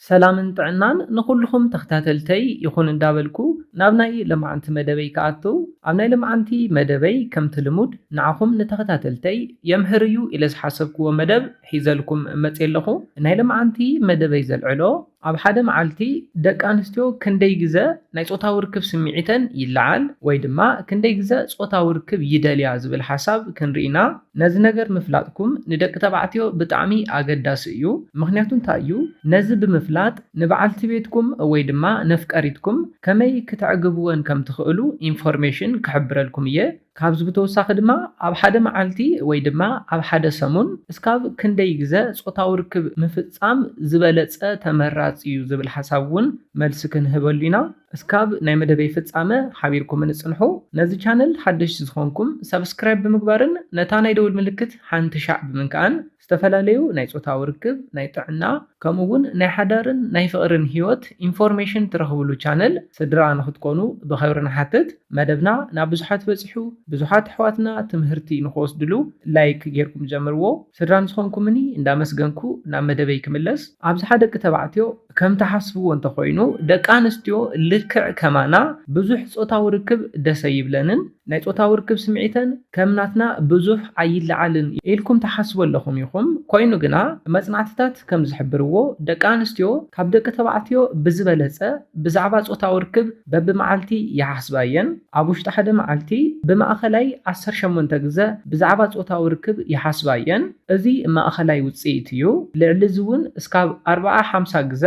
ሰላምን ጥዕናን ንኩልኩም ተኸታተልተይ ይኹን እንዳበልኩ ናብ ናይ ልምዓንቲ መደበይ ከኣቱ ኣብ ናይ ልምዓንቲ መደበይ ከምቲ ልሙድ ንዓኹም ንተኸታተልተይ የምህር እዩ ኢለ ዝሓሰብክዎ መደብ ሒዘልኩም መፅእ ኣለኹ። ናይ ልምዓንቲ መደበይ ዘልዕሎ ኣብ ሓደ መዓልቲ ደቂ ኣንስትዮ ክንደይ ግዜ ናይ ፆታዊ ርክብ ስምዒተን ይለዓል ወይ ድማ ክንደይ ግዜ ፆታዊ ርክብ ይደልያ ዝብል ሓሳብ ክንርኢና። ነዚ ነገር ምፍላጥኩም ንደቂ ተባዕትዮ ብጣዕሚ ኣገዳሲ እዩ። ምክንያቱ እንታይ እዩ? ነዚ ብምፍላጥ ንበዓልቲ ቤትኩም ወይ ድማ ነፍቀሪትኩም ከመይ ክትዕግብወን ከም ትኽእሉ ኢንፎርሜሽን ክሕብረልኩም እየ። ካብዚ ብተወሳኺ ድማ ኣብ ሓደ መዓልቲ ወይ ድማ ኣብ ሓደ ሰሙን እስካብ ክንደይ ግዜ ፆታዊ ርክብ ምፍፃም ዝበለፀ ተመራፂ እዩ ዝብል ሓሳብ እውን መልሲ ክንህበሉ ኢና። እስካብ ናይ መደበይ ፍፃመ ሓቢርኩም ንፅንሑ። ነዚ ቻነል ሓደሽቲ ዝኾንኩም ሰብስክራይብ ብምግባርን ነታ ናይ ደውል ምልክት ሓንቲ ሻዕ ብምንካኣን ዝተፈላለዩ ናይ ፆታዊ ርክብ፣ ናይ ጥዕና ከምኡ እውን ናይ ሓዳርን ናይ ፍቅርን ሂወት ኢንፎርሜሽን ትረኽብሉ ቻነል ስድራ ንክትኮኑ ብክብሪ ንሓትት። መደብና ናብ ብዙሓት በፂሑ ብዙሓት ኣሕዋትና ትምህርቲ ንክወስድሉ ላይክ ጌርኩም ጀምርዎ። ስድራ ንስኾንኩምኒ እንዳመስገንኩ ናብ መደበይ ክምለስ። ኣብዝሓ ደቂ ተባዕትዮ ከም ተሓስብዎ እንተኮይኑ ደቂ ኣንስትዮ ልክዕ ከማና ብዙሕ ፆታዊ ርክብ ደሰ ይብለንን ናይ ፆታዊ ርክብ ስምዒተን ከም ናትና ብዙሕ ኣይለዓልን ኢልኩም ተሓስቡ ኣለኹም ኢኹም። ኮይኑ ግና መፅናዕትታት ከም ዝሕብርዎ ደቂ ኣንስትዮ ካብ ደቂ ተባዕትዮ ብዝበለፀ ብዛዕባ ፆታዊ ርክብ በብመዓልቲ ይሓስባ እየን። ኣብ ውሽጢ ሓደ መዓልቲ ብማእኸላይ 18 ግዜ ብዛዕባ ፆታዊ ርክብ ይሓስባ እየን። እዚ ማእኸላይ ውፅኢት እዩ። ልዕሊ እዚ እውን እስካብ 40-50 ግዜ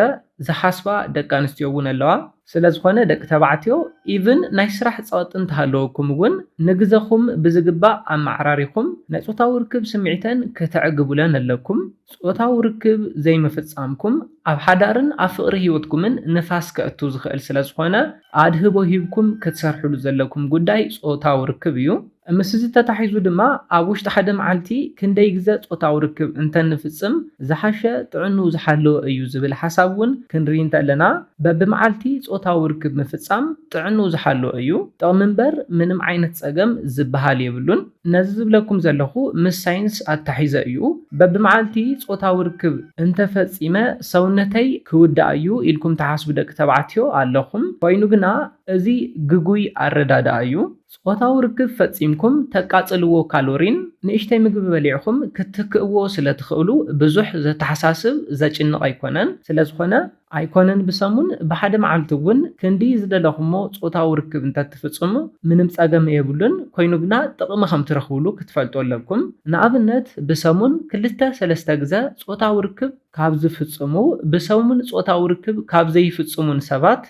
ዝሓስባ ደቂ ኣንስትዮ እውን ኣለዋ። ስለዝኾነ ደቂ ተባዕትዮ ኢቭን ናይ ስራሕ ፀወጥ እንተሃለወኩም እውን ንግዘኹም ብዝግባእ ኣመዓራሪኹም ናይ ፆታዊ ርክብ ስምዒተን ክትዕግቡለን ኣለኩም። ፆታዊ ርክብ ዘይምፍፃምኩም ኣብ ሓዳርን ኣብ ፍቅሪ ሂወትኩምን ንፋስ ከእቱ ዝኽእል ስለዝኾነ ኣድህቦ ሂብኩም ክትሰርሕሉ ዘለኩም ጉዳይ ፆታዊ ርክብ እዩ። ምስ እዚ ተታሒዙ ድማ ኣብ ውሽጢ ሓደ መዓልቲ ክንደይ ግዜ ፆታዊ ርክብ እንተንፍፅም ዝሓሸ ጥዕኑ ዝሓለወ እዩ ዝብል ሓሳብ እውን ክንርኢ እንተለና በብመዓልቲ ፆታዊ ርክብ ምፍፃም ጥዕኑ ዝሓለወ እዩ። ጥቕሚ እምበር ምንም ዓይነት ፀገም ዝበሃል የብሉን። ነዚ ዝብለኩም ዘለኹ ምስ ሳይንስ ኣታሒዘ እዩ። በብመዓልቲ ፆታዊ ርክብ እንተፈፂመ ሰውነተይ ክውዳእ እዩ ኢልኩም ተሓስቡ ደቂ ተባዕትዮ ኣለኹም። ኮይኑ ግና እዚ ግጉይ ኣረዳድኣ እዩ። ፆታዊ ርክብ ፈፂምኩም ተቃፅልዎ ካሎሪን ንእሽተይ ምግቢ በሊዕኹም ክትክእዎ ስለትኽእሉ ብዙሕ ዘተሓሳስብ ዘጭንቕ ኣይኮነን። ስለዝኾነ ኣይኮነን ብሰሙን ብሓደ መዓልቲ እውን ክንዲ ዝደለኹሞ ፆታዊ ርክብ እንተትፍፅሙ ምንም ፀገም የብሉን። ኮይኑ ግና ጥቕሚ ከም ትረኽብሉ ክትፈልጡ ኣለኩም። ንኣብነት ብሰሙን 2-3 ግዜ ፆታዊ ርክብ ካብ ዝፍፅሙ ብሰሙን ፆታዊ ርክብ ካብ ዘይፍፅሙን ሰባት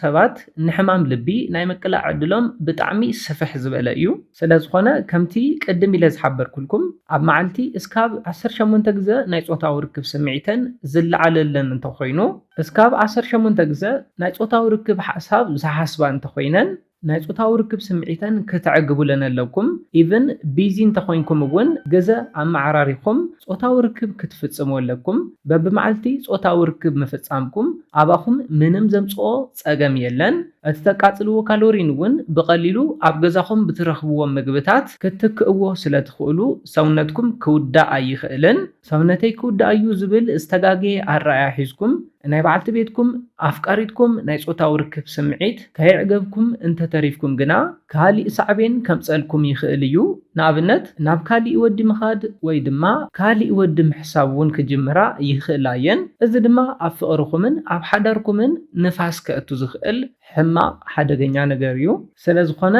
ሰባት ንሕማም ልቢ ናይ ምቅላዕ ዕድሎም ብጣዕሚ ስፍሕ ዝበለ እዩ። ስለዝኾነ ከምቲ ቅድም ኢለ ዝሓበርኩልኩም ኣብ መዓልቲ እስካብ 18 ግዜ ናይ ፆታዊ ርክብ ስምዒተን ዝለዓለለን እንተኮይኑ እስካብ 18 ግዜ ናይ ፆታዊ ርክብ ሓሳብ ዝሓስባ እንተኮይነን ናይ ፆታዊ ርክብ ስምዒተን ክትዕግቡለን ኣለኩም። ኢቭን ቢዚ እንተኮይንኩም እውን ገዘ ኣመዓራሪኹም ፆታዊ ርክብ ክትፍፅሙ ኣለኩም። በብመዓልቲ ፆታዊ ርክብ ምፍፃምኩም ኣባኹም ምንም ዘምፅኦ ፀገም የለን። እቲ ተቃፅልዎ ካሎሪን እውን ብቐሊሉ ኣብ ገዛኹም ብትረኽብዎም ምግብታት ክትክእዎ ስለትኽእሉ ሰውነትኩም ክውዳእ ኣይኽእልን። ሰውነተይ ክውዳእ እዩ ዝብል ዝተጋገየ ኣረኣያ ሒዝኩም ናይ በዓልቲ ቤትኩም ኣፍቃሪትኩም ናይ ፆታዊ ርክብ ስምዒት ከይዕገብኩም እንተተሪፍኩም ግና ካሊእ ሳዕቤን ከምፀልኩም ይኽእል እዩ። ንኣብነት ናብ ካሊእ ወዲ ምኻድ ወይ ድማ ካሊእ ወዲ ምሕሳብ እውን ክጅምራ ይኽእላ እየን። እዚ ድማ ኣብ ፍቅርኩምን ኣብ ሓዳርኩምን ንፋስ ከእቱ ዝኽእል ሕማቕ ሓደገኛ ነገር እዩ። ስለዝኾነ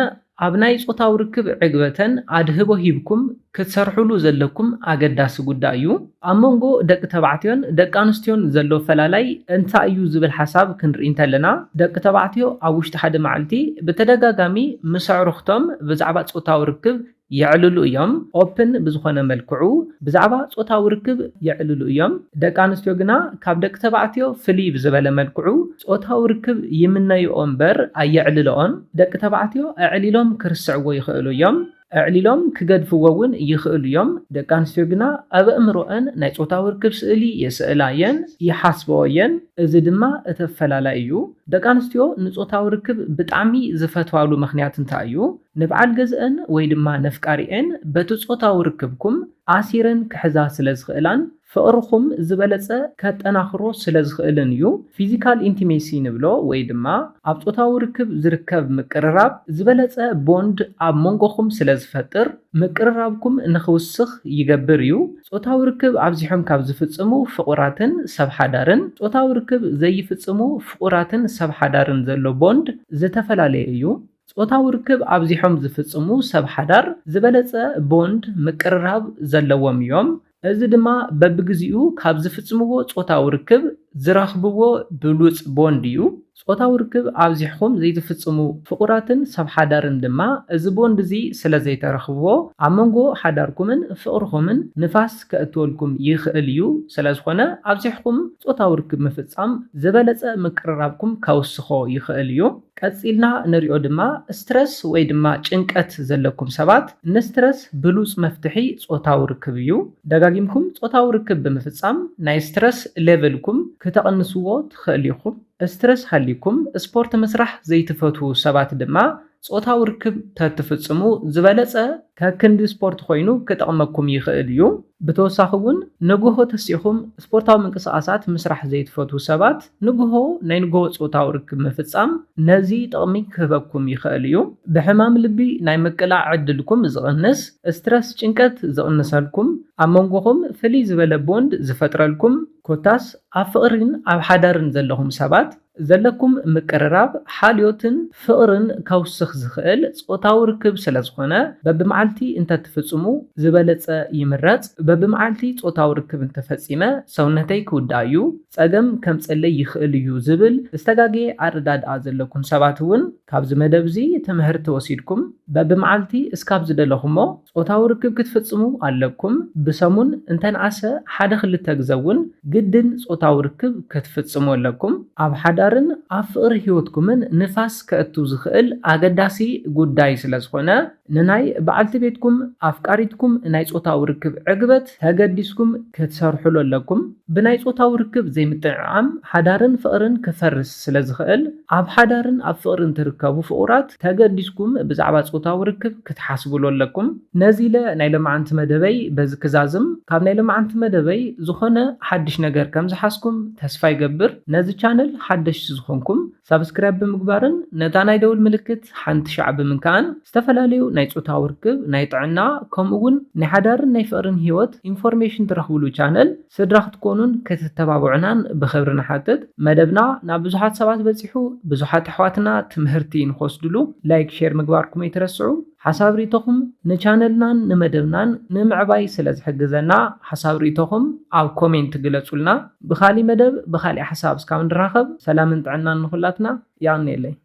ኣብ ናይ ፆታዊ ርክብ ዕግበተን ኣድህቦ ሂብኩም ክትሰርሕሉ ዘለኩም ኣገዳሲ ጉዳይ እዩ። ኣብ መንጎ ደቂ ተባዕትዮን ደቂ ኣንስትዮን ዘሎ ፈላላይ እንታይ እዩ ዝብል ሓሳብ ክንርኢ እንተለና ደቂ ተባዕትዮ ኣብ ውሽጢ ሓደ መዓልቲ ብተደጋጋሚ ምስ ኣዕሩኽቶም ብዛዕባ ፆታዊ ርክብ يعللو እዮም ኦፕን ብዝኾነ መልክዑ ብዛዕባ ፆታዊ ርክብ يعللو እዮም። ደቂ ኣንስትዮ ግና ካብ ደቂ ተባዕትዮ ፍልይ ብዝበለ መልክዑ ፆታዊ ርክብ ይምነይኦ እምበር ኣየዕልልኦን። ደቂ ተባዕትዮ ኣዕሊሎም ክርስዕዎ ይኽእሉ እዮም። ኣዕሊሎም ክገድፍዎ እውን ይኽእሉ እዮም። ደቂ ኣንስትዮ ግና ኣብ ኣእምሮአን ናይ ፆታዊ ርክብ ስእሊ የስእላ እየን ይሓስበኦ እየን። እዚ ድማ እቲ ኣፈላላይ እዩ። ደቂ ኣንስትዮ ንፆታዊ ርክብ ብጣዕሚ ዝፈትዋሉ ምክንያት እንታይ እዩ? ንበዓል ገዝአን ወይ ድማ ነፍቃሪአን በቲ ፆታዊ ርክብኩም ኣሲረን ክሕዛ ስለ ዝኽእላን ፍቅርኩም ዝበለጸ ከጠናኽሮ ስለ ዝኽእልን እዩ። ፊዚካል ኢንቲሜሲ ንብሎ ወይ ድማ ኣብ ጾታዊ ርክብ ዝርከብ ምቅርራብ ዝበለጸ ቦንድ ኣብ መንጎኹም ስለ ዝፈጥር ምቅርራብኩም ንኽውስኽ ይገብር እዩ። ጾታዊ ርክብ ኣብዚሖም ካብ ዝፍጽሙ ፍቁራትን ሰብ ሓዳርን ጾታዊ ርክብ ዘይፍጽሙ ፍቁራትን ሰብ ሓዳርን ዘሎ ቦንድ ዝተፈላለየ እዩ። ጾታዊ ርክብ ኣብዚሖም ዝፍጽሙ ሰብ ሓዳር ዝበለጸ ቦንድ ምቅርራብ ዘለዎም እዮም። እዚ ድማ በብግዚኡ ካብ ዝፍጽምዎ ጾታዊ ርክብ ዝረኽብዎ ብሉጽ ቦንድ እዩ። ጾታዊ ርክብ ኣብዚሕኩም ዘይትፍጽሙ ፍቁራትን ሰብ ሓዳርን ድማ እዚ ቦንድ እዚ ስለ ዘይተረኽብዎ ኣብ መንጎ ሓዳርኩምን ፍቅርኩምን ንፋስ ከእትወልኩም ይኽእል እዩ። ስለዝኾነ ኣብዚሕኩም ጾታዊ ርክብ ምፍጻም ዝበለጸ ምቅርራብኩም ከውስኾ ይኽእል እዩ። ቀፂልና ንሪኦ ድማ ስትረስ ወይ ድማ ጭንቀት ዘለኩም ሰባት ንስትረስ ብሉጽ መፍትሒ ጾታዊ ርክብ እዩ። ደጋጊምኩም ጾታዊ ርክብ ብምፍጻም ናይ ስትረስ ሌቨልኩም ከተቐንስዎ ትኽእል ኢኹም። ስትረስ ሃሊኩም ስፖርት ምስራሕ ዘይትፈትዉ ሰባት ድማ ጾታዊ ርክብ ተትፍጽሙ ዝበለጸ ከክንዲ ስፖርት ኮይኑ ክጠቕመኩም ይኽእል እዩ። ብተወሳኺ እውን ንግሆ ተሲኹም ስፖርታዊ ምንቅስቓሳት ምስራሕ ዘይትፈትዉ ሰባት ንግሆ ናይ ንግሆ ጾታዊ ርክብ ምፍጻም ነዚ ጥቕሚ ክህበኩም ይኽእል እዩ። ብሕማም ልቢ ናይ ምቅላዕ ዕድልኩም ዝቕንስ፣ ስትረስ ጭንቀት ዝቕንሰልኩም፣ ኣብ መንጎኹም ፍልይ ዝበለ ቦንድ ዝፈጥረልኩም ኮታስ ኣብ ፍቕርን ኣብ ሓዳርን ዘለኹም ሰባት ዘለኩም ምቅርራብ ሓልዮትን ፍቕርን ከውስኽ ዝኽእል ጾታዊ ርክብ ስለ ዝኾነ በብመዓልቲ እንተትፍጽሙ ዝበለጸ ይምረጽ። በብመዓልቲ ጾታዊ ርክብ እንተፈጺመ ሰውነተይ ክውዳእ እዩ፣ ጸገም ከምጸለይ ይኽእል እዩ ዝብል ዝተጋገየ ኣረዳድኣ ዘለኩም ሰባት እውን ካብዚ መደብ እዚ ትምህርቲ ወሲድኩም በብመዓልቲ እስካብ ዝደለኹሞ ጾታዊ ርክብ ክትፍጽሙ ኣለኩም። ብሰሙን እንተንኣሰ 1-2 ግዜ እውን ግድን ጾታዊ ርክብ ክትፍጽሙ ኣለኩም። ኣብ ሓዳርን ኣብ ፍቕሪ ህይወትኩምን ንፋስ ከእትው ዝኽእል ኣገዳሲ ጉዳይ ስለ ዝኾነ ንናይ በዓልቲ ቤትኩም ኣፍቃሪትኩም ናይ ጾታዊ ርክብ ዕግበት ተገዲስኩም ክትሰርሑሉ ኣለኩም። ብናይ ጾታዊ ርክብ ዘይምጥዕዓም ሓዳርን ፍቕርን ክፈርስ ስለ ዝኽእል ኣብ ሓዳርን ኣብ ፍቕርን ትርከቡ ፍቑራት ተገዲስኩም ብዛዕባ ጾታዊ ርክብ ክትሓስብሉ ኣለኩም። ነዚ ኢለ ናይ ሎማዓንቲ መደበይ በዚ ክዛዝም ካብ ናይ ሎማዓንቲ መደበይ ዝኾነ ሓድሽ ነገር ከም ዝሓስኩም ተስፋ ይገብር። ነዚ ቻነል ሓደሽቲ ዝኾንኩም ሳብስክራይብ ብምግባርን ነታ ናይ ደውል ምልክት ሓንቲ ሻዕ ብምንካን ዝተፈላለዩ ናይ ጾታዊ ርክብ ናይ ጥዕና ከምኡውን ናይ ሓዳርን ናይ ፍቕርን ህይወት ኢንፎርሜሽን ትረኽብሉ ቻነል ስድራ ክትኮኑን ክትተባብዑናን ብኽብሪ ንሓትት። መደብና ናብ ብዙሓት ሰባት በፂሑ ብዙሓት ኣሕዋትና ትምህርቲ ንኸወስድሉ ላይክ ሼር ምግባርኩም ኣይትረስዑ። ሓሳብ ሪኢቶኹም ንቻነልናን ንመደብናን ንምዕባይ ስለ ዝሕግዘና ሓሳብ ሪኢቶኹም ኣብ ኮሜንት ግለጹልና። ብኻሊ መደብ ብኻሊ ሓሳብ እስካብ ንራኸብ ሰላምን ጥዕናን ንኹላትና። ያኔለይ